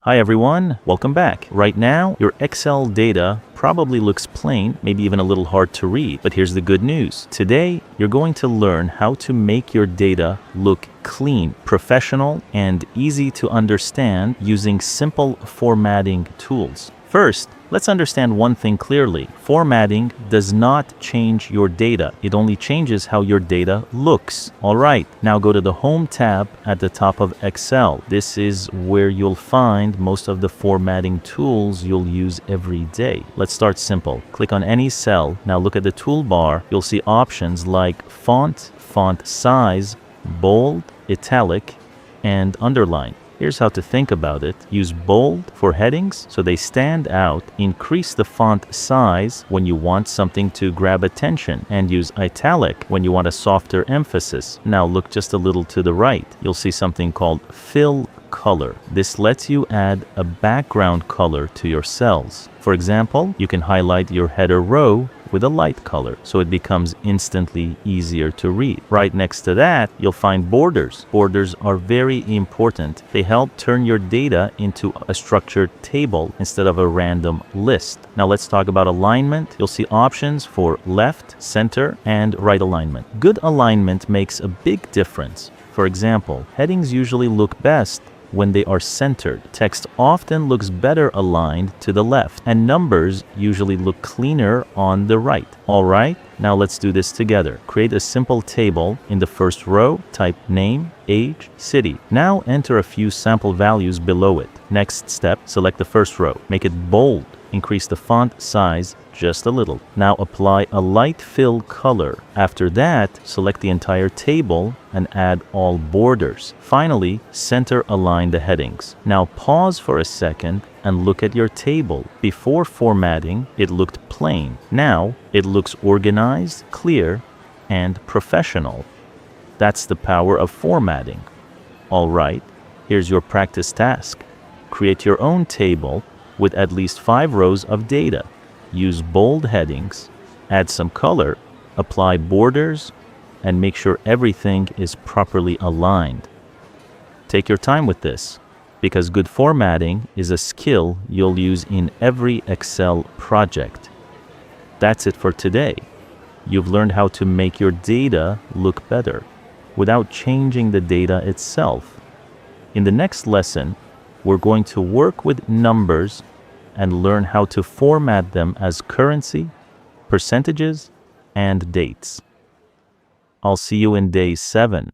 Hi everyone, welcome back. Right now, your Excel data probably looks plain, maybe even a little hard to read, but here's the good news. Today, you're going to learn how to make your data look clean, professional, and easy to understand using simple formatting tools. First, let's understand one thing clearly. Formatting does not change your data. It only changes how your data looks. All right, now go to the Home tab at the top of Excel. This is where you'll find most of the formatting tools you'll use every day. Let's start simple. Click on any cell. Now look at the toolbar. You'll see options like font, font size, bold, italic, and underline. Here's how to think about it. Use bold for headings so they stand out. Increase the font size when you want something to grab attention, and use italic when you want a softer emphasis. Now look just a little to the right. You'll see something called fill color. This lets you add a background color to your cells. For example, you can highlight your header row with a light color, so it becomes instantly easier to read. Right next to that, you'll find borders. Borders are very important. They help turn your data into a structured table instead of a random list. Now let's talk about alignment. You'll see options for left, center, and right alignment. Good alignment makes a big difference. For example, headings usually look best when they are centered. Text often looks better aligned to the left, and numbers usually look cleaner on the right. All right, now let's do this together. Create a simple table. In the first row, type name, age, city. Now enter a few sample values below it. Next step, select the first row. Make it bold. Increase the font size just a little. Now apply a light fill color. After that, select the entire table and add all borders. Finally, center align the headings. Now pause for a second and look at your table. Before formatting, it looked plain. Now it looks organized, clear, and professional. That's the power of formatting. All right, here's your practice task. Create your own table with at least 5 rows of data. Use bold headings, add some color, apply borders, and make sure everything is properly aligned. Take your time with this, because good formatting is a skill you'll use in every Excel project. That's it for today. You've learned how to make your data look better without changing the data itself. In the next lesson, we're going to work with numbers and learn how to format them as currency, percentages, and dates. I'll see you in day 7.